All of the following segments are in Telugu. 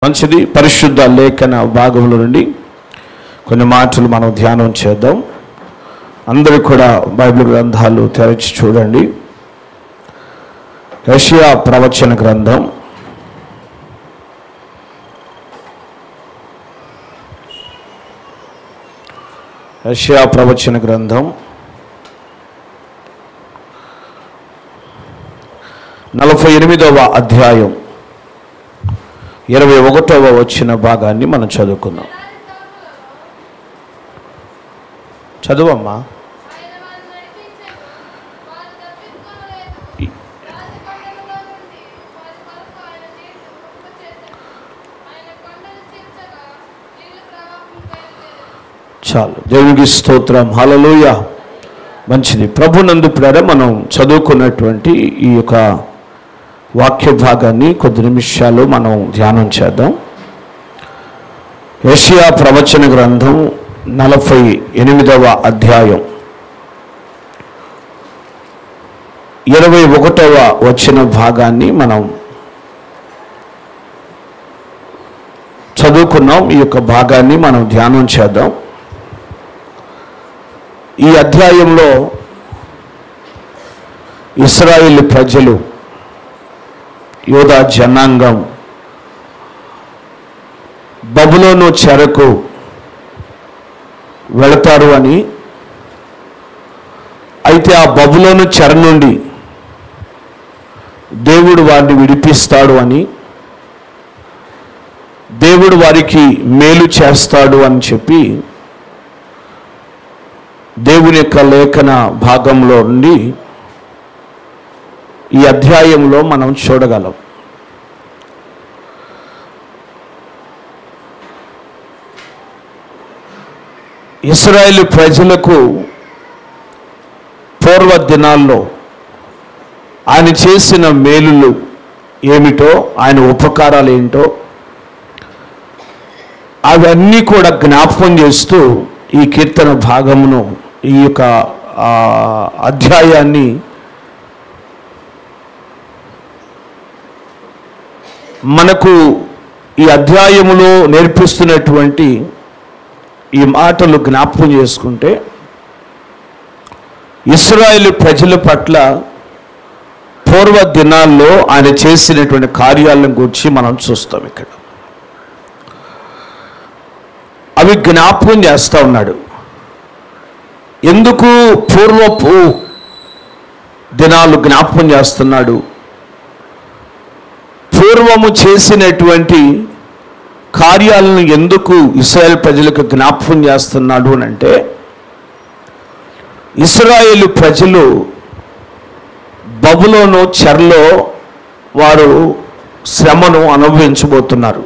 మంచిది. పరిశుద్ధ లేఖన భాగముల నుండి కొన్ని మాటలు మనం ధ్యానం చేద్దాం. అందరూ కూడా బైబిల్ గ్రంథాలు తెరచి చూడండి. యెషయా ప్రవచన గ్రంథం యెషయా ప్రవచన గ్రంథం 48వ అధ్యాయం 21వ వచ్చిన భాగాన్ని మనం చదువుకుందాం. చదువమ్మా. చాలు. దేవునికి స్తోత్రం. హల్లెలూయా. మంచిది. ప్రభునందు ప్రియులారా, మనం చదువుకున్నటువంటి ఈ యొక్క వాక్య భాగాన్ని కొద్ది నిమిషాలు మనం ధ్యానం చేద్దాం. యెషయా ప్రవచన గ్రంథం 48వ అధ్యాయం 21వ వచ్చిన భాగాన్ని మనం చదువుకున్నాం. ఈ యొక్క భాగాన్ని మనం ధ్యానం చేద్దాం. ఈ అధ్యాయంలో ఇశ్రాయేలు ప్రజలు, యూదా జనాంగం బబులోను చెరకు వెళతారు అని, అయితే ఆ బబులోను చెర నుండి దేవుడు వారిని విడిపిస్తాడు అని, దేవుడు వారికి మేలు చేస్తాడు అని చెప్పి దేవుని యొక్క లేఖన భాగంలో నుండి ఈ అధ్యాయంలో మనం చూడగలం. ఇశ్రాయేలు ప్రజలకు పూర్వ దినాల్లో ఆయన చేసిన మేలులు ఏమిటో, ఆయన ఉపకారాలు ఏంటో అవన్నీ కూడా జ్ఞాపకం చేస్తూ ఈ కీర్తన భాగమును, ఈ యొక్క అధ్యాయాన్ని మనకు ఈ అధ్యాయములో నేర్పిస్తున్నటువంటి ఈ మాటలు జ్ఞాపకం చేసుకుంటే, ఇశ్రాయేలు ప్రజల పట్ల పూర్వ దినాల్లో ఆయన చేసినటువంటి కార్యాలను గురించి మనం చూస్తాం. ఇక్కడ అవి జ్ఞాపకం చేస్తూ ఉన్నాడు. ఎందుకు పూర్వపు దినాలు జ్ఞాపకం చేస్తున్నాడు? పూర్వము చేసినటువంటి కార్యాలను ఎందుకు ఇశ్రాయేలు ప్రజలకు జ్ఞాపకం చేస్తున్నాడు అని అంటే, ఇశ్రాయేలు ప్రజలు బబులోను చెరలో వారు శ్రమను అనుభవించబోతున్నారు.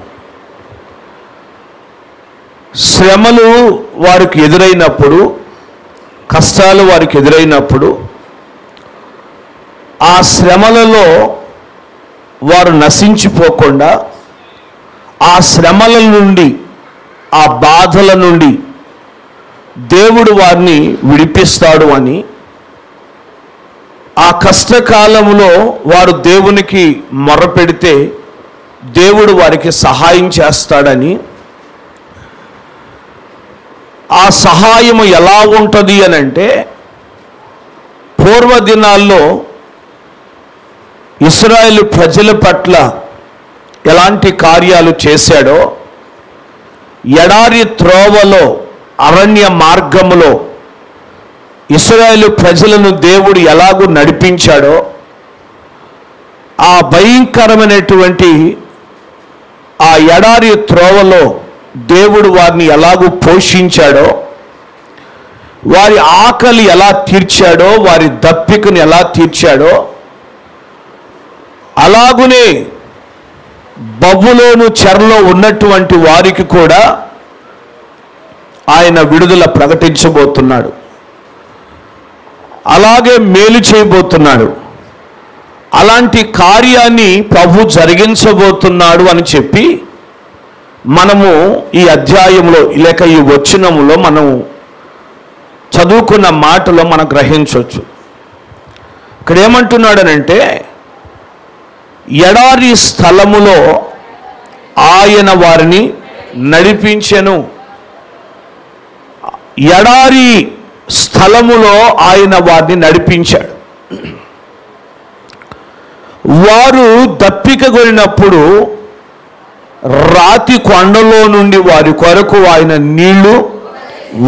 శ్రమలు వారికి ఎదురైనప్పుడు, కష్టాలు వారికి ఎదురైనప్పుడు, ఆ శ్రమలలో వారు నశించిపోకుండా, ఆ శ్రమల నుండి, ఆ బాధల నుండి దేవుడు వారిని విడిపిస్తాడు అని, ఆ కష్టకాలంలో వారు దేవునికి మొర్రపెడితే దేవుడు వారికి సహాయం చేస్తాడని, ఆ సహాయము ఎలా ఉంటుంది అని అంటే, పూర్వదినాల్లో ఇశ్రాయేలు ప్రజల పట్ల ఎలాంటి కార్యాలు చేశాడో, ఎడారి త్రోవలో, అరణ్య మార్గములో ఇశ్రాయేలు ప్రజలను దేవుడు ఎలాగూ నడిపించాడో, ఆ భయంకరమైనటువంటి ఆ ఎడారి త్రోవలో దేవుడు వారిని ఎలాగూ పోషించాడో, వారి ఆకలి ఎలా తీర్చాడో, వారి దప్పికను ఎలా తీర్చాడో, అలాగునే బబులోను చెరలో ఉన్నటువంటి వారికి కూడా ఆయన విడుదల ప్రకటించబోతున్నాడు. అలాగే మేలు చేయబోతున్నాడు. అలాంటి కార్యాన్ని ప్రభు జరిగించబోతున్నాడు అని చెప్పి మనము ఈ అధ్యాయంలో, లేక ఈ వచనములో మనం చదువుకున్న మాటలో మనం గ్రహించవచ్చు. ఇక్కడ ఏమంటున్నాడనంటే, ఎడారి స్థలములో ఆయన వారిని నడిపించెను. ఎడారి స్థలములో ఆయన వారిని నడిపించాడు. వారు దప్పిక కొనినప్పుడు రాతి కొండలో నుండి వారి కొరకు ఆయన నీళ్లు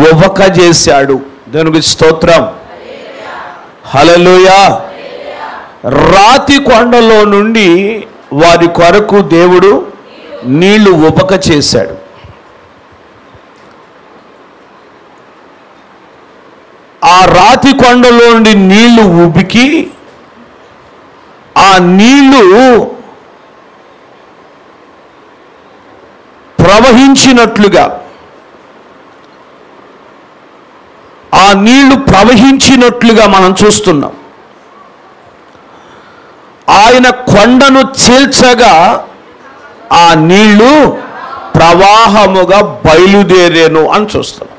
ఉబక చేశాడు. దానికి స్తోత్రం. హల్లెలూయా. రాతి కొండలో నుండి వారి కొరకు దేవుడు నీళ్లు ఉబక చేశాడు. ఆ రాతి కొండలో నుండి నీళ్లు ఉబికి ఆ నీళ్లు ప్రవహించినట్లుగా మనం చూస్తున్నాం. ఆయన కొండను చీల్చగా ఆ నీళ్లు ప్రవాహముగా బయలుదేరేను అని చూస్తున్నాం.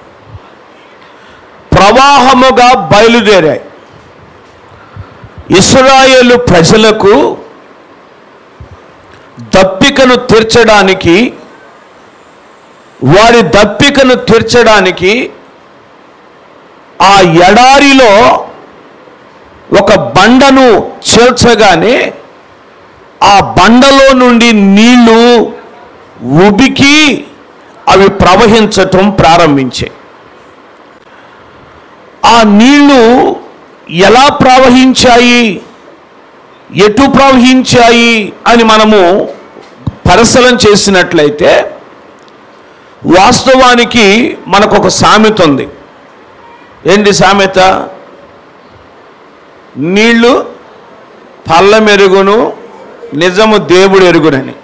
ప్రవాహముగా బయలుదేరాయి. ఇశ్రాయేలు ప్రజలకు దప్పికను తీర్చడానికి, వారి దప్పికను తీర్చడానికి ఆ ఎడారిలో ఒక బండను చేర్చగానే ఆ బండలో నుండి నీళ్లు ఉబికి అవి ప్రవహించటం ప్రారంభించాయి. ఆ నీళ్లు ఎలా ప్రవహించాయి, ఎటు ప్రవహించాయి అని మనము పరిశీలన చేసినట్లయితే వాస్తవానికి మనకు ఒక సామెత ఉంది. ఏంటి సామెత? నీళ్లు పల్లమెరుగును, నిజము దేవుడు ఎరుగునని.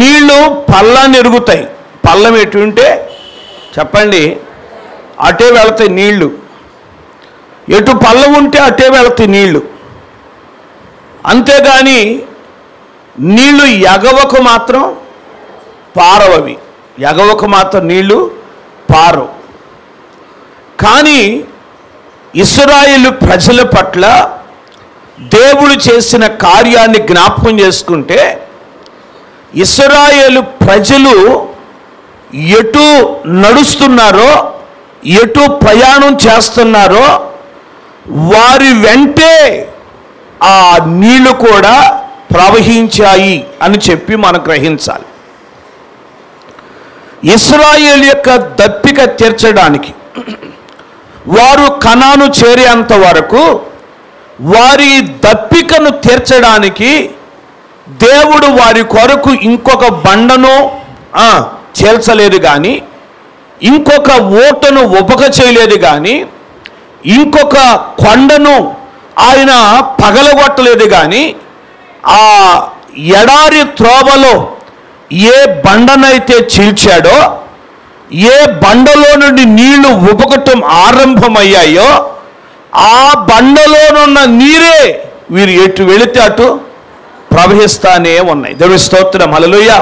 నీళ్లు పల్లాన్ని ఎరుగుతాయి. పల్లం ఎటు ఉంటే చెప్పండి, అటే వెళతాయి నీళ్లు. ఎటు పల్లం ఉంటే అటే వెళతాయి నీళ్లు. అంతేగాని నీళ్లు ఎగవకు మాత్రం పారవవి. ఎగవకు మాత్రం నీళ్లు పారవు. కానీ ఇశ్రాయేలు ప్రజల పట్ల దేవుడు చేసిన కార్యాన్ని జ్ఞాపకం చేసుకుంటే, ఇశ్రాయేలు ప్రజలు ఎటు నడుస్తున్నారో, ఎటు ప్రయాణం చేస్తున్నారో వారి వెంటే ఆ నీళ్లు కూడా ప్రవహించాయి అని చెప్పి మనం గ్రహించాలి. ఇశ్రాయేలు యొక్క దప్పిక తీర్చడానికి వారు కనాను చేరేంత వరకు, వారి దప్పికను తీర్చడానికి దేవుడు వారి కొరకు ఇంకొక బండను చేల్చలేదు కానీ, ఇంకొక ఓటను ఉబక చేయలేదు కానీ, ఇంకొక కొండను ఆయన పగలగొట్టలేదు కానీ, ఆ ఎడారి త్రోవలో ఏ బండనైతే చీల్చాడో, ఏ బండలో నుండి నీళ్లు ఉబకటం ఆరంభమయ్యాయో ఆ బండలోనున్న నీరే వీరు ఎటు వెళితే అటు ప్రవహిస్తానే ఉన్నాయి. దేవుని స్తోత్రం. హల్లెలూయా,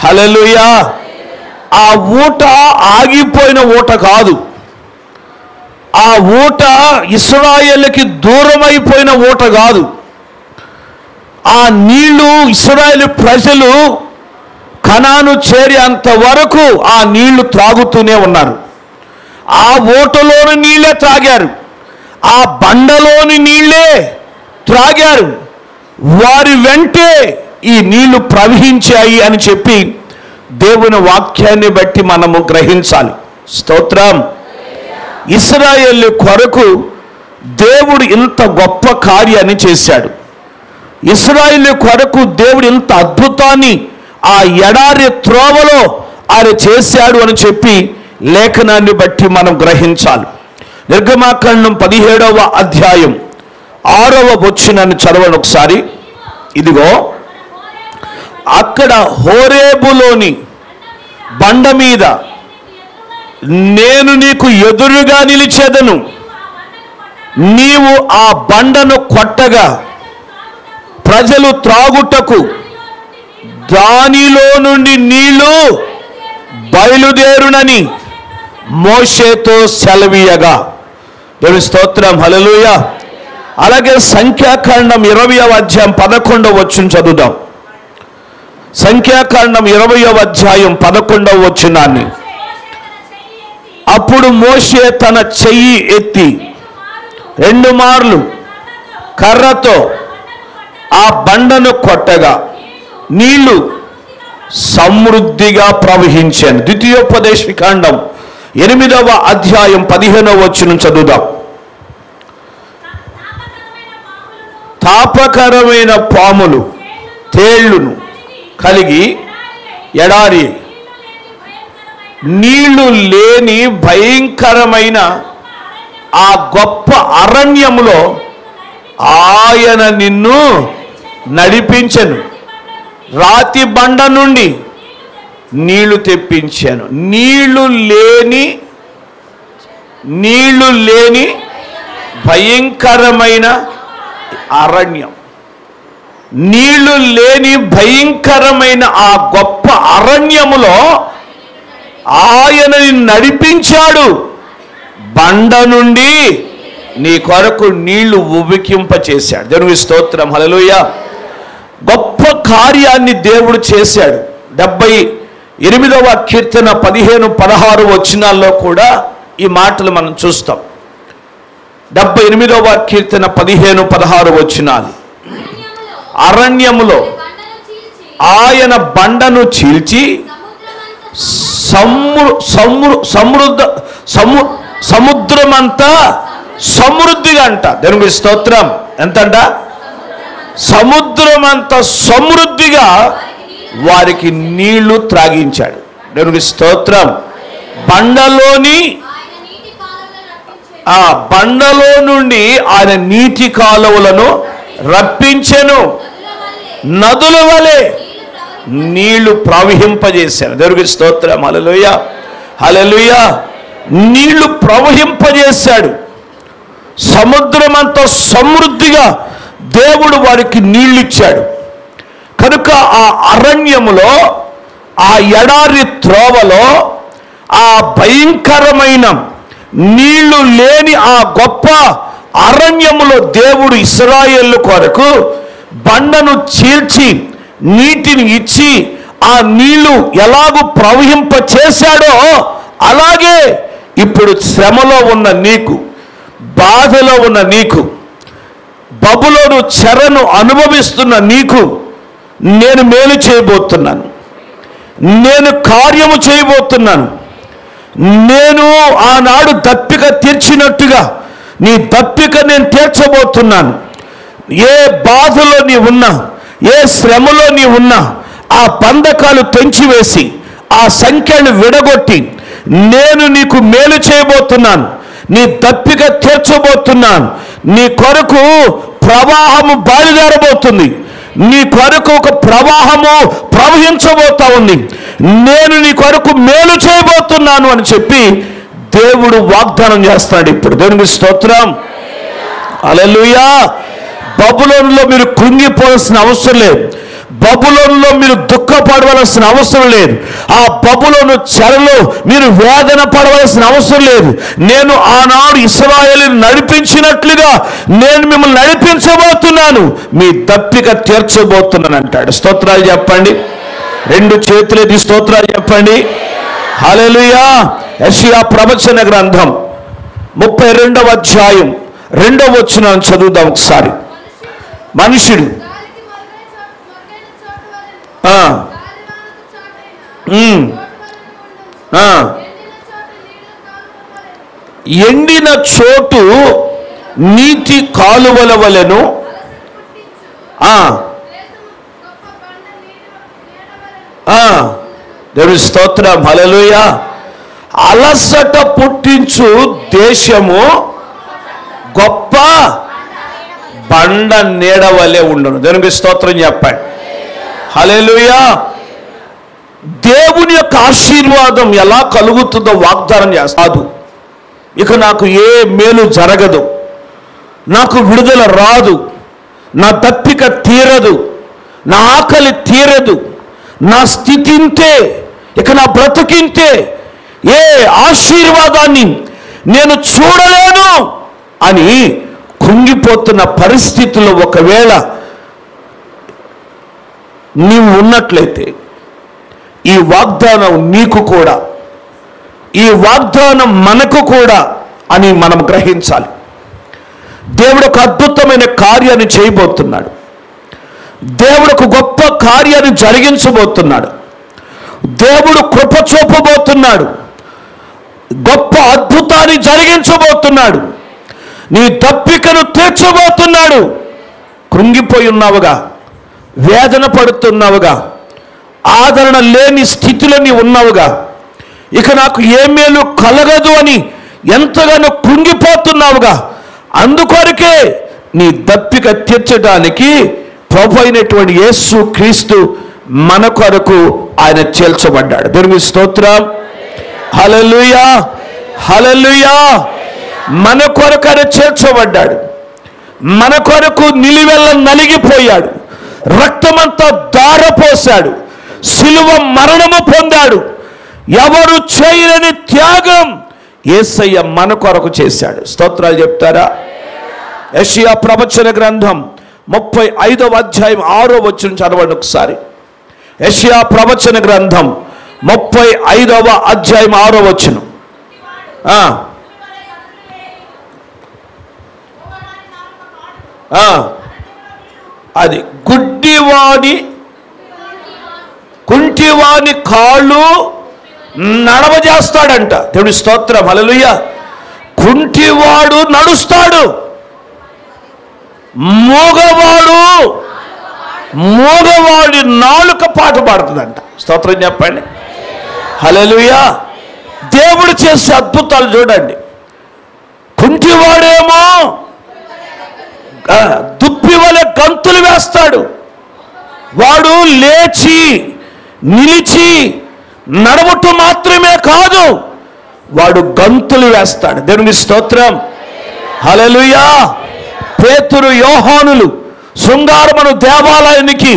హల్లెలూయా. ఆ ఊట ఆగిపోయిన ఊట కాదు. ఆ ఊట ఇశ్రాయేలుకి దూరమైపోయిన ఊట కాదు. ఆ నీళ్లు ఇశ్రాయేలు ప్రజలు కనాను చేరేంత వరకు ఆ నీళ్లు త్రాగుతూనే ఉన్నారు. ఆ ఊటలోని నీళ్ళే త్రాగారు, ఆ బండలోని నీళ్ళే త్రాగారు. వారి వెంటే ఈ నీళ్లు ప్రవహించాయి అని చెప్పి దేవుని వాక్యాన్ని బట్టి మనము గ్రహించాలి. స్తోత్రం. ఇశ్రాయేలు కొరకు దేవుడు ఇంత గొప్ప కార్యాన్ని చేశాడు. ఇశ్రాయేలు కొరకు దేవుడు ఇంత అద్భుతాన్ని ఆ ఎడారి త్రోవలో ఆయన చేశాడు అని చెప్పి లేఖనాన్ని బట్టి మనం గ్రహించాలి. నిర్గమాకాండం 17వ అధ్యాయం 6వ వచనాన్ని చదవండి ఒకసారి. ఇదిగో, అక్కడ హోరేబులోని బండ మీద నేను నీకు ఎదురుగా నిలిచేదను, నీవు ఆ బండను కొట్టగా ప్రజలు త్రాగుటకు దానిలో నుండి నీళ్లు బయలుదేరునని మోషేతో సెలవీయగా. దేవుని స్తోత్రం. హల్లెలూయా. అలాగే సంఖ్యాకాండం 20వ అధ్యాయం 11వ వచనం చదువుదాం. సంఖ్యాకాండం 20వ అధ్యాయం 11వ వచనాన్ని. అప్పుడు మోషే తన చెయ్యి ఎత్తి 2 మార్లు కర్రతో ఆ బండను కొట్టగా నీళ్లు సమృద్ధిగా ప్రవహించాను. ద్వితీయోపదేశకాండం 8వ అధ్యాయం 15వ వచనం చదువుదాం. తాపకరమైన పాములు తేళ్లును కలిగి ఎడారి నీళ్లు లేని భయంకరమైన ఆ గొప్ప అరణ్యములో ఆయన నిన్ను నడిపించెను. రాతి బండ నుండి నీళ్లు తెప్పించాను. నీళ్లు లేని భయంకరమైన అరణ్యం. నీళ్లు లేని భయంకరమైన ఆ గొప్ప అరణ్యములో ఆయనని నడిపించాడు. బండ నుండి నీ కొరకు నీళ్లు ఉబికింపచేశాడు. దేవునికి స్తోత్రం, హల్లెలూయా. గొప్ప కార్యాన్ని దేవుడు చేశాడు. 78వ కీర్తన 15-16 వచనాల్లో కూడా ఈ మాటలు మనం చూస్తాం. 78వ కీర్తన 15-16 వచనాలు. అరణ్యములో ఆయన బండను చీల్చి సముద్రమంతా సమృద్ధిగా అంట. దేవునికి స్తోత్రం. ఎంతంట? సముద్రమంతా సమృద్ధిగా వారికి నీళ్లు త్రాగించాడు. దేవునికి స్తోత్రం. ఆ బండలో నుండి ఆయన నీటి కాలువలను రప్పించెను. నదుల వలె నీళ్లు ప్రవహింపజేశాను. దేవునికి స్తోత్రం, హల్లెలూయా, హల్లెలూయా. నీళ్లు ప్రవహింపజేశాడు. సముద్రమంతా సమృద్ధిగా దేవుడు వారికి నీళ్ళు ఇచ్చాడు. కనుక ఆ అరణ్యములో, ఆ ఎడారి త్రోవలో, ఆ భయంకరమైన నీళ్లు లేని ఆ గొప్ప అరణ్యములో దేవుడు ఇశ్రాయేలు కొరకు బండను చీల్చి నీటిని ఇచ్చి ఆ నీళ్లు ఎలాగూ ప్రవహింప చేశాడో అలాగే ఇప్పుడు శ్రమలో ఉన్న నీకు, బాధలో ఉన్న నీకు, బబులోను చెరను అనుభవిస్తున్న నీకు నేను మేలు చేయబోతున్నాను. నేను కార్యము చేయబోతున్నాను. నేను ఆనాడు దప్పిక తీర్చినట్టుగా నీ దప్పిక నేను తీర్చబోతున్నాను. ఏ బాధలో నీ ఉన్నా, ఏ శ్రమలో నీ ఉన్నా ఆ బంధకాలు తెంచివేసి ఆ సంఖ్యలు విడగొట్టి నేను నీకు మేలు చేయబోతున్నాను. నీ దప్పిక తీర్చబోతున్నాను. నీ కొరకు ప్రవాహము బయలుదేరబోతుంది. నీ కొరకు ఒక ప్రవాహము ప్రవహించబోతా ఉంది. నేను నీ కొరకు మేలు చేయబోతున్నాను అని చెప్పి దేవుడు వాగ్దానం చేస్తాడు. ఇప్పుడు దేవునికి స్తోత్రం, హల్లెలూయా. బబులోనులో మీరు కృంగిపోవాల్సిన అవసరం లేదు. బబులోనులో మీరు దుఃఖపడవలసిన అవసరం లేదు. ఆ బబులోను చెరలో మీరు వేదన పడవలసిన అవసరం లేదు. నేను ఆనాడు ఇశ్రాయేలును నడిపించినట్లుగా నేను మిమ్మల్ని నడిపించబోతున్నాను. మీ దప్పిక తీర్చబోతున్నాను అంటాడు. స్తోత్రాలు చెప్పండి. 2 చేతులెత్తి స్తోత్రాలు చెప్పండి. హల్లెలూయా. యెషయా ప్రవచన గ్రంథం 32వ అధ్యాయం 2వ వచనం చదువుదాం ఒకసారి. మనుషుడు ఎండిన చోటు నీటి కాలువల వలెను, దేవుని స్తోత్రం, హల్లెలూయా. అలసట పుట్టించు దేశము గొప్ప బండ నీడ వలె ఉండును. దేవునికి స్తోత్రం చెప్పండి. హల్లెలూయా. దేవుని యొక్క ఆశీర్వాదం ఎలా కలుగుతుందో వాగ్దానం చేస్తాడు. ఇక నాకు ఏ మేలు జరగదు, నాకు విడుదల రాదు, నా దప్పిక తీరదు, నా ఆకలి తీరదు, నా స్థితి ఇంతే, ఇక నా బ్రతుకింతే, ఏ ఆశీర్వాదాన్ని నేను చూడలేను అని కుంగిపోతున్న పరిస్థితుల్లో ఒకవేళ నీవు ఉన్నట్లయితే ఈ వాగ్దానం నీకు కూడా, ఈ వాగ్దానం మనకు కూడా అని మనం గ్రహించాలి. దేవుడు ఒక అద్భుతమైన కార్యాన్ని చేయబోతున్నాడు. దేవుడు ఒక గొప్ప కార్యాన్ని జరిగించబోతున్నాడు. దేవుడు కృప చూపబోతున్నాడు. గొప్ప అద్భుతాన్ని జరిగించబోతున్నాడు. నీ దప్పికను తీర్చబోతున్నాడు. కృంగిపోయి ఉన్నావుగా, వేదన పడుతున్నావుగా, ఆదరణ లేని స్థితిలో నీ ఉన్నావుగా, ఇక నాకు ఏ మేలు కలగదు అని ఎంతగానో కృంగిపోతున్నావుగా, అందుకొరకే నీ దప్పిక తీర్చడానికి ప్రభు అయినటువంటి యేసు క్రీస్తు మన కొరకు ఆయన చేల్చబడ్డాడు. దేవునికి స్తోత్రం. హల్లెలూయా, హల్లెలూయా. మన కొరకు ఆయన చేర్చబడ్డాడు. మన కొరకు నిలువెల్ల నలిగిపోయాడు. రక్తమంతా ధారపోశాడు. సిలువ మరణము పొందాడు. ఎవరు చేయలేని త్యాగం యేసయ్య మన కొరకు చేశాడు. స్తోత్రాలు చెప్తారా? యెషయా ప్రవచన గ్రంథం 35వ అధ్యాయం 6వ వచనం చదవండి ఒకసారి. యెషయా ప్రవచన గ్రంథం 35వ అధ్యాయం 6వ వచనం. అది కుంటివాని కాళ్ళు నడవజేస్తాడంట. దేవుని స్తోత్రం. హల్లెలూయా. కుంటివాడు నడుస్తాడు. మూగవాడి నాలుక పాట పాడుతుందంట. స్తోత్రం చెప్పండి. హల్లెలూయా. దేవుడు చేసే అద్భుతాలు చూడండి. కుంటివాడేమో దుప్పి వలె గంతులు వేస్తాడు. వాడు లేచి నిలిచి నడవటం మాత్రమే కాదు, వాడు గంతులు వేస్తాడు. దేవుని స్తోత్రం. హల్లెలూయా. పేతురు యోహానులు శృంగారమును దేవాలయానికి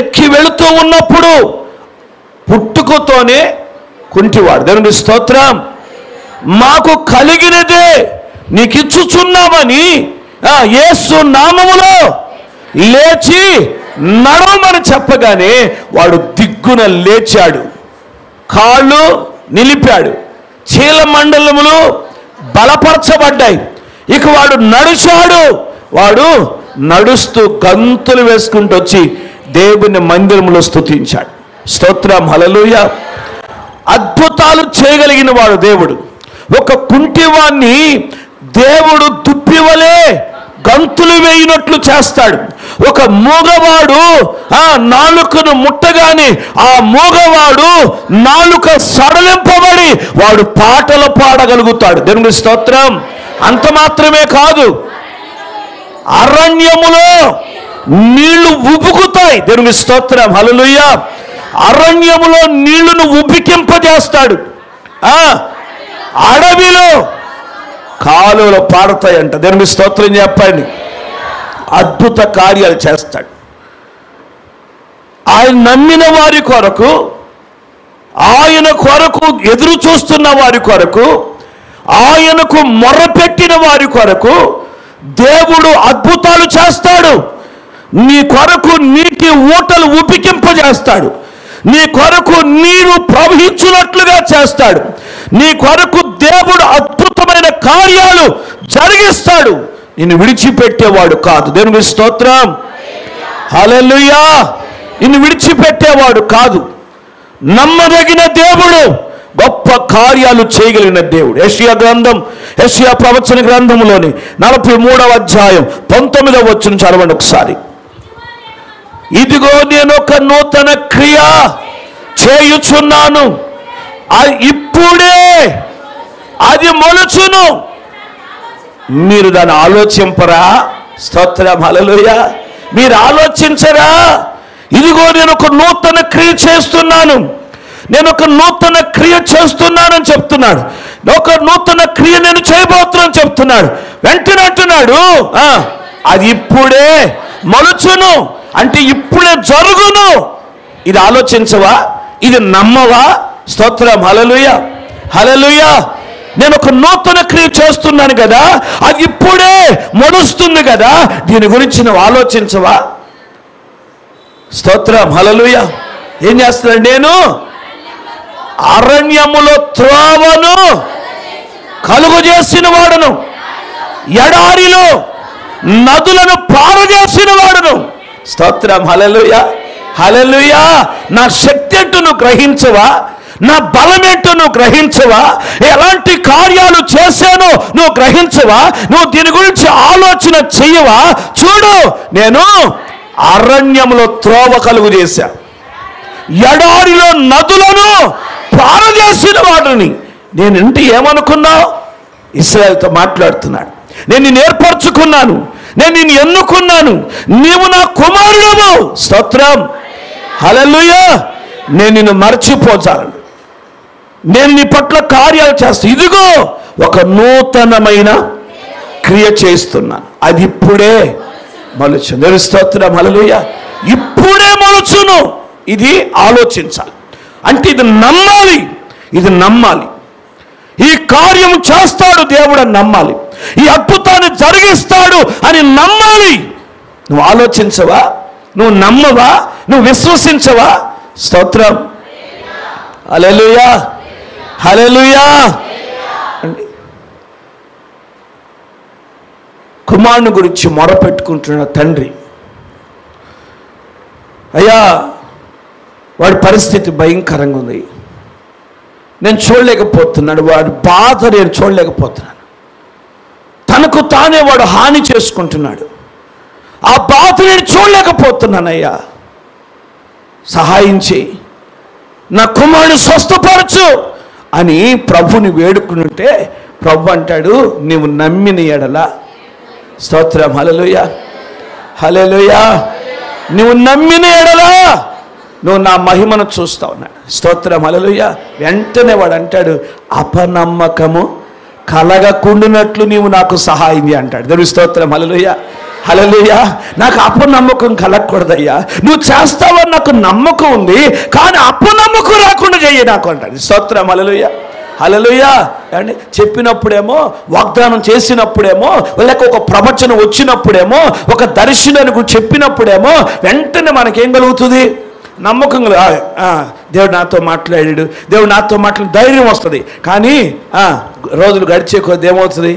ఎక్కి వెళుతూ ఉన్నప్పుడు పుట్టుకతోనే కుంటివాడు. దేవుని స్తోత్రం. మాకు కలిగినదే నీకు ఇచ్చుచున్నామని యేసు నామములో లేచి నడవమని చెప్పగానే వాడు దిగ్గున లేచాడు. కాళ్ళు నిలిపాడు. చీలమండలములు బలపరచబడ్డాయి. ఇక వాడు నడిచాడు. వాడు నడుస్తూ గంతులు వేసుకుంటూ వచ్చి దేవుని మందిరంలో స్తుతించాడు. స్తోత్రం. హల్లెలూయా. అద్భుతాలు చేయగలిగిన వాడు దేవుడు. ఒక కుంటివాణ్ణి దేవుడు దుప్పివలే గంతులు వేయినట్లు చేస్తాడు. ఒక మూగవాడు నాలుకను ముట్టగానే ఆ మూగవాడు నాలుక సడలింపబడి వాడు పాటలు పాడగలుగుతాడు. దేవుని స్తోత్రం. అంత మాత్రమే కాదు, అరణ్యములో నీళ్లు ఉబుకుతాయి. దేవుని స్తోత్రం. హల్లెలూయా. అరణ్యములో నీళ్లను ఉబికింపజేస్తాడు. అడవిలో కాలువలు పాడతాయంట. దేవుని స్తోత్రం చెప్పండి. అద్భుత కార్యాలు చేస్తాడు. ఆయన నమ్మిన వారి కొరకు, ఆయన కొరకు ఎదురు చూస్తున్న వారి కొరకు, ఆయనకు మొర్రపెట్టిన వారి కొరకు దేవుడు అద్భుతాలు చేస్తాడు. నీ కొరకు నీటి ఊటలు ఉపికింపజేస్తాడు. నీ కొరకు నీరు ప్రవహించున్నట్లుగా చేస్తాడు. నీ కొరకు దేవుడు అద్భుతమైన కార్యాలు జరిగిస్తాడు. నిన్ను విడిచిపెట్టేవాడు కాదు. దేవుని స్తోత్రం. హల్లెలూయా. నిన్ను విడిచిపెట్టేవాడు కాదు. నమ్మదగిన దేవుడు, గొప్ప కార్యాలు చేయగలిగిన దేవుడు. యెషయా ప్రవచన గ్రంథంలోని 43వ అధ్యాయం 19వ వచనం చదవండి ఒకసారి. ఇదిగో నేను ఒక నూతన క్రియ చేయుచున్నాను, ఇప్పుడే అది మొలుచును. మీరు దాన్ని ఆలోచింపరా? స్తోత్రం. హల్లెలూయా. మీరు ఆలోచించరా? ఇదిగో నేను ఒక నూతన క్రియ చేస్తున్నాను, నేను ఒక నూతన క్రియ చేస్తున్నానని చెప్తున్నాడు. ఒక నూతన క్రియ నేను చేయబోతున్నాను చెప్తున్నాడు. వెంటనే అంటున్నాడు అది ఇప్పుడే మొలుచును, అంటే ఇప్పుడే జరుగును. ఇది ఆలోచించవా? ఇది నమ్మవా? స్తోత్రం. హల్లెలూయా, హల్లెలూయా. నేను ఒక నూతన క్రియ చేస్తున్నాను కదా, అది ఇప్పుడే మొలుస్తుంది కదా, దీని గురించి నువ్వు ఆలోచించవా? స్తోత్రం, హల్లెలూయా. ఏం చేస్తున్నాడు? నేను అరణ్యములో త్రోవను కలుగు చేసిన వాడును, ఎడారిలో నదులను పారజేసిన వాడును. స్తోత్రం, హల్లెలూయా, హల్లెలూయా. నా శక్తి ఏంటో నువ్వు గ్రహించవా? నా బలమేంటో నువ్వు గ్రహించవా? ఎలాంటి కార్యాలు చేశానో నువ్వు గ్రహించవా? నువ్వు దీని గురించి ఆలోచన చెయ్యవా? చూడు, నేను అరణ్యంలో త్రోవ కలుగు చేశా, ఎడారిలో నదులను పారజేసిన వాడిని. నేనంటే ఏమనుకున్నావు? ఇశ్రాయేలుతో మాట్లాడుతున్నాడు. నేను నిన్ను ఏర్పరచుకున్నాను, నేను నిన్ను ఎన్నుకున్నాను, నీవు నా కుమారుడవు. స్తోత్రం, హల్లెలూయా. నేను నిన్ను మర్చిపోచాలను, నేను నీ పట్ల కార్యాలు చేస్తాను. ఇదిగో ఒక నూతనమైన క్రియ చేస్తున్నాను, అది ఇప్పుడే మొలుచును. స్తోత్రం, హల్లెలూయా. ఇప్పుడే మొలుచును. ఇది ఆలోచించాలి. అంటే ఇది నమ్మాలి, ఇది నమ్మాలి. ఈ కార్యం చేస్తాడు దేవుడు అని నమ్మాలి, ఈ అద్భుతాన్ని జరిగిస్తాడు అని నమ్మాలి. నువ్వు ఆలోచించవా? నువ్వు నమ్మవా? నువ్వు విశ్వసించవా? స్తోత్రం, హల్లెలూయా, హల్లెలూయా. అండి, కుమారుని గురించి మొరపెట్టుకుంటున్న తండ్రి, అయ్యా వాడి పరిస్థితి భయంకరంగా ఉంది, నేను చూడలేకపోతున్నాడు, వాడి బాధ నేను చూడలేకపోతున్నాను, తనకు తానే వాడు హాని చేసుకుంటున్నాడు, ఆ బాధ నేను చూడలేకపోతున్నానయ్యా, సహాయం చేయి, నా కుమారుని స్వస్థపరచు అని ప్రభుని వేడుకుంటే ప్రభు అంటాడు, నీవు నమ్మిన ఎడల. స్తోత్రం, హల్లెలూయా, హల్లెలూయా. నువ్వు నమ్మిన ఎడల నువ్వు నా మహిమను చూస్తావు అన్నాడు. స్తోత్రం, హల్లెలూయా. వెంటనే వాడు అంటాడు, అపనమ్మకము కలగకుండానట్లు నీవు నాకు సహాయం చేయి అంటాడు. దేవుని స్తోత్రం, హల్లెలూయా, హల్లెలూయా. నాకు అపనమ్మకం కలగకూడదయ్యా, నువ్వు చేస్తావని నాకు నమ్మకం ఉంది, కానీ అపనమ్మకం రాకుండా చెయ్యి నాకు అంటాడు. స్తోత్రం, హల్లెలూయా, హల్లెలూయా. అండి, చెప్పినప్పుడేమో, వాగ్దానం చేసినప్పుడేమో, లేక ఒక ప్రవచనం వచ్చినప్పుడేమో, ఒక దర్శనానికి చెప్పినప్పుడేమో వెంటనే మనకేం కలుగుతుంది? నమ్మకం. దేవుడు నాతో మాట్లాడాడు, దేవుడు నాతో మాట్లాడి ధైర్యం వస్తుంది. కానీ రోజులు గడిచే కొద్ది ఏమవుతుంది?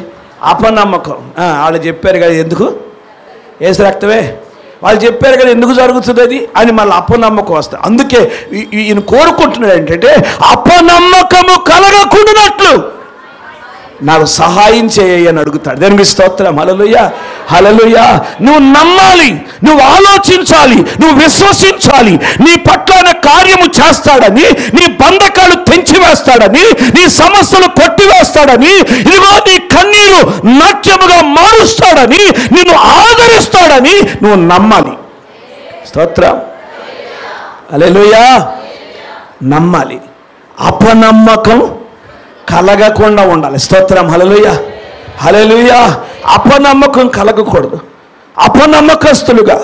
అపనమ్మకం. వాళ్ళు చెప్పారు కదా, ఎందుకు ఏసు రక్తమే, వాళ్ళు చెప్పారు కదా ఎందుకు జరుగుతుంది అది అని మళ్ళీ అపనమ్మకం వస్తుంది. అందుకే ఈయన కోరుకుంటున్నాడు ఏంటంటే, అపనమ్మకము కలగకుండానట్లు నాకు సహాయం చేయని అడుగుతాడు. దేవునికి స్తోత్రం, హల్లెలూయా, హల్లెలూయా. నువ్వు నమ్మాలి, నువ్వు ఆలోచించాలి, నువ్వు విశ్వసించాలి. నీ పట్ల కార్యము చేస్తాడని, నీ బంధకాలు తెంచివేస్తాడని, నీ సమస్యలు కొట్టివేస్తాడని, ఇదిగో నీ కన్నీరు నాట్యముగా మారుస్తాడని, నిన్ను ఆదరిస్తాడని నువ్వు నమ్మాలి. స్తోత్రం, హల్లెలూయా. నమ్మాలి. అపనమ్మకం కలగకుండా ఉండాలి. స్తోత్రం, హల్లెలూయా, హల్లెలూయా. అపనమ్మకం కలగకూడదు. అపనమ్మకస్తులుగా,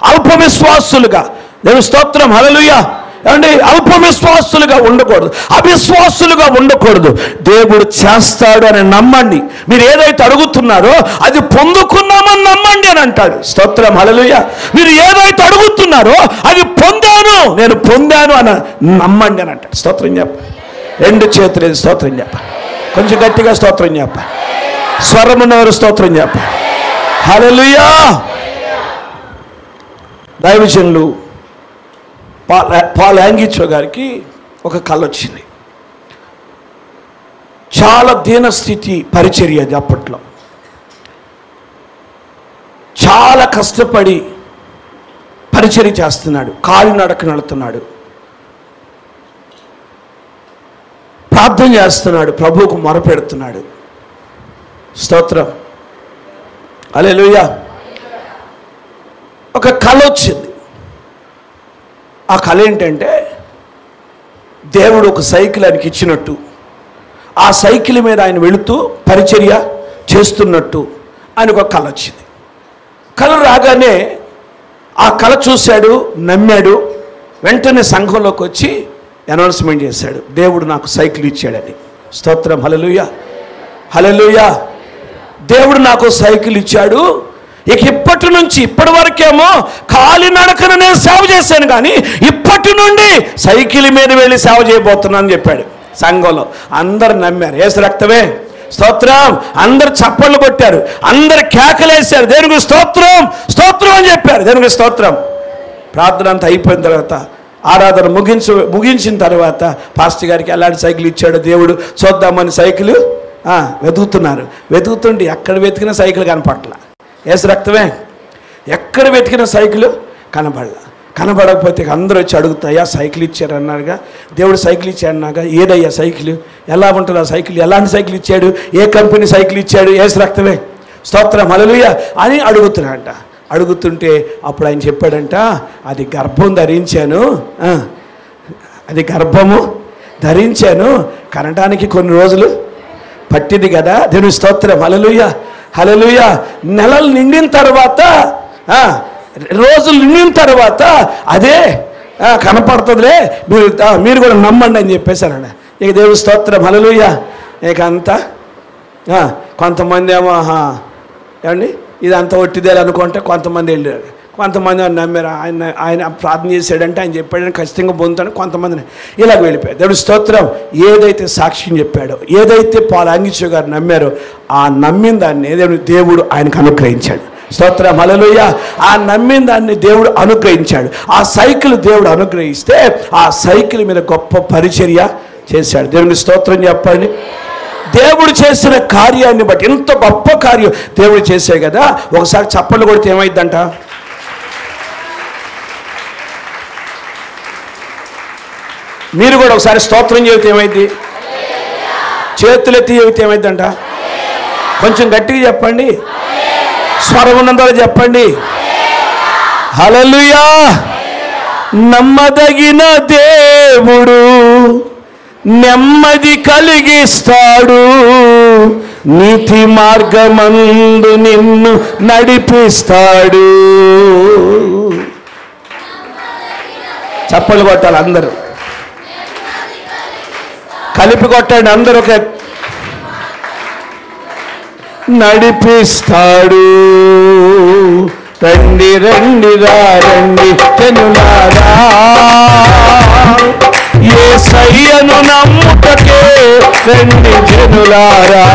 అల్పవిశ్వాసులుగా, దేవుని స్తోత్రం, హల్లెలూయా. ఏమండి, అల్పవిశ్వాసులుగా ఉండకూడదు, అవిశ్వాసులుగా ఉండకూడదు. దేవుడు చేస్తాడు అని నమ్మండి. మీరు ఏదైతే అడుగుతున్నారో అది పొందుకున్నామని నమ్మండి అని అంటాడు. స్తోత్రం, హల్లెలూయా. మీరు ఏదైతే అడుగుతున్నారో అది పొందాను, నేను పొందాను అని నమ్మండి అని అంటాడు. స్తోత్రం చెప్ప, రెండు చేతులు స్తోత్రం చెప్ప, కొంచెం గట్టిగా స్తోత్రం చెప్ప, స్వరమున్నవారు స్తోత్రం చెప్ప, హల్లెలూయా. దైవజనులు పాల్ యాంగిచో గారికి ఒక కళ వచ్చింది. చాలా దీనస్థితి పరిచర్య అది. అప్పట్లో చాలా కష్టపడి పరిచర్య చేస్తున్నాడు, కాలినడక నడుతున్నాడు, ప్రార్థన చేస్తున్నాడు, ప్రభువుకు మొరపెడుతున్నాడు. స్తోత్రం, హల్లెలూయా. ఒక కళ వచ్చింది. ఆ కళ ఏంటంటే, దేవుడు ఒక సైకిల్ ఆయనకి ఇచ్చినట్టు, ఆ సైకిల్ మీద ఆయన వెళుతూ పరిచర్య చేస్తున్నట్టు ఆయనకు ఒక కళ వచ్చింది. కళ రాగానే ఆ కళ చూశాడు, నమ్మాడు. వెంటనే సంఘంలోకి వచ్చి అనౌన్స్మెంట్ చేశాడు, దేవుడు నాకు సైకిల్ ఇచ్చాడని. స్తోత్రం, హల్లెలూయా, హల్లెలూయా. దేవుడు నాకు సైకిల్ ఇచ్చాడు, ఇక ఇప్పటి నుంచి ఇప్పటి వరకేమో కాలినడకన నేను సేవ చేశాను, కానీ ఇప్పటి నుండి సైకిల్ మీద వెళ్ళి సేవ చేయబోతున్నాను అని చెప్పాడు. సంఘంలో అందరు నమ్మారు. యేసు రక్తమే స్తోత్రం. అందరు చప్పళ్ళు కొట్టారు, అందరు కేకలేశారు, దేవునికి స్తోత్రం స్తోత్రం అని చెప్పారు. దేవునికి స్తోత్రం. ప్రార్థన అంతా అయిపోయిన తర్వాత, ఆరాధన ముగించిన తర్వాత పాస్టర్ గారికి ఎలాంటి సైకిల్ ఇచ్చాడో దేవుడు చూద్దామని సైకిల్ వెతుకుతున్నారు. వెతుకుతుంటే ఎక్కడ వెతికిన సైకిల్ కనపడలా. యేసు రక్తమే. ఎక్కడ వెతికిన సైకిల్ కనబడకపోతే అందరూ వచ్చి అడుగుతాయా సైకిల్ ఇచ్చారన్నారుగా, దేవుడు సైకిల్ ఇచ్చాడన్నాగా, ఏదయ్యా సైకిల్, ఎలా ఉంటుంది ఆ సైకిల్, ఎలాంటి సైకిల్ ఇచ్చాడు, ఏ కంపెనీ సైకిల్ ఇచ్చాడు, యేసు రక్తమే స్తోత్రం హల్లెలూయా అని అడుగుతున్నాడంట. అడుగుతుంటే అప్పుడు ఆయన చెప్పాడంట, అది గర్భం ధరించాను, అది గర్భము ధరించాను, కనడానికి కొన్ని రోజులు పట్టింది కదా. దేవుని స్తోత్రం హల్లెలూయా హల్లెలూయా. నెలలు నిండిన తర్వాత, రోజులు నిండిన తర్వాత అదే కనపడుతుందిలే, మీరు కూడా నమ్మండి అని చెప్పేశానండి. ఇక దేవుని స్తోత్రం హల్లెలూయా. ఇక అంతా కొంతమంది ఏమో ఏమండి ఇదంతా ఒట్టిదే అనుకుంటే కొంతమంది వెళ్ళారు, కొంతమంది నమ్మారు. ఆయన ప్రార్థన చేశాడంటే ఆయన చెప్పాడని ఖచ్చితంగా పొందుతాడు. కొంతమందిని ఇలాగ వెళ్ళిపోయారు. దేవుడి స్తోత్రం. ఏదైతే సాక్ష్యం చెప్పాడో, ఏదైతే పాల్ అంగిచో గారు నమ్మారో, ఆ నమ్మిన దాన్ని దేవుడు ఆయనకు అనుగ్రహించాడు. స్తోత్రం హల్లెలూయా. ఆ నమ్మిన దాన్ని దేవుడు అనుగ్రహించాడు. ఆ సైకిల్ దేవుడు అనుగ్రహిస్తే ఆ సైకిల్ మీద గొప్ప పరిచర్య చేశాడు. దేవుని స్తోత్రం చెప్పండి. దేవుడు చేసిన కార్యాన్ని బట్టి, ఎంత గొప్ప కార్యం దేవుడు చేసే కదా. ఒకసారి చప్పట్లు కొడితే ఏమైందంట, మీరు కూడా ఒకసారి స్తోత్రం చెబితే ఏమైంది, చేతులెత్తి చెబితే ఏమైందంట, కొంచెం గట్టిగా చెప్పండి, స్వరం ఉన్నందులో చెప్పండి హల్లెలూయా. నమ్మదగిన దేవుడు నెమ్మది కలిగిస్తాడు, నీతి మార్గమందు నిన్ను నడిపిస్తాడు. చప్పలు కొట్టాలి అందరూ, కలిపి కొట్టండి అందరూ. ఒక నడిపిస్తాడు. రండి రండి రండి జనులారా, యేసయ్యను నమ్ముటకే రండి జనులారా,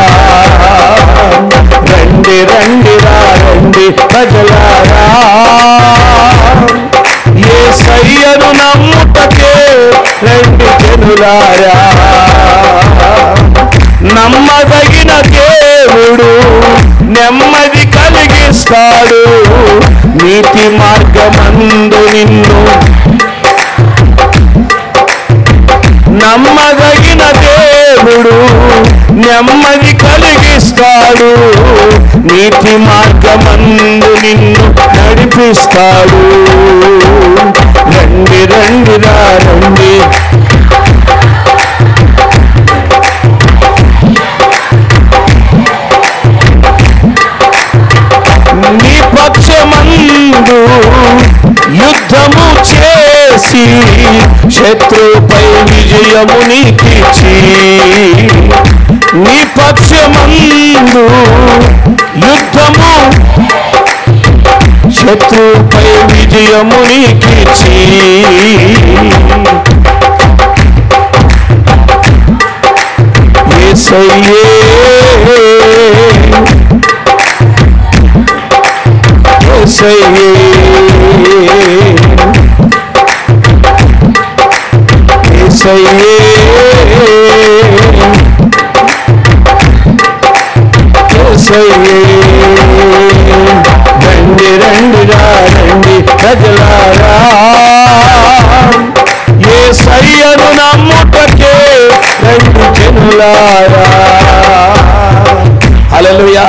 రండి రండి రండి ప్రజలారా, యేసయ్యను నమ్ముటకే రండి జనులారా. నమ్మదగిన దేవుడు నెమ్మది కలిగిస్తాడు, నీతి మార్గమందు నిన్ను. నమ్మదగిన దేవుడు నెమ్మది కలిగిస్తాడు, నీతి మార్గమందు నిన్ను నడిపిస్తాడు. రండి రండి రండి నీ పక్షమందు యుద్ధము చేసి శత్రుపై విజయము నీకిచ్చి, నీ పక్షమందు యుద్ధము శత్రుపై విజయము నీకిచ్చి, యేసయ్యే యేసయ్యే యేసయ్యే యేసయ్యే. రండి రండి రండి ప్రజలారా, యేసయ్యను నమ్ముటకే రండి జనులారా. హల్లెలూయా.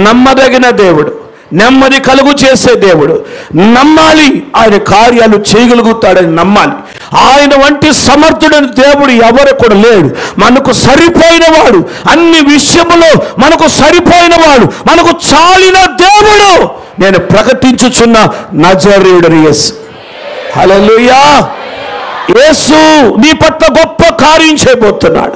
నమ్మదగిన దేవుడు, నెమ్మది కలుగు చేసే దేవుడు. నమ్మాలి, ఆయన కార్యాలు చేయగలుగుతాడని నమ్మాలి. ఆయన వంటి సమర్థుడైన దేవుడు ఎవరు కూడా లేడు. మనకు సరిపోయిన వాడు, అన్ని విషయములో మనకు సరిపోయిన వాడు, మనకు చాలిన దేవుడు నేను ప్రకటించుచున్న నజరేయుడు యేసు. హల్లెలూయా. యేసు నీ పట్ల గొప్ప కార్యం చేయబోతున్నాడు.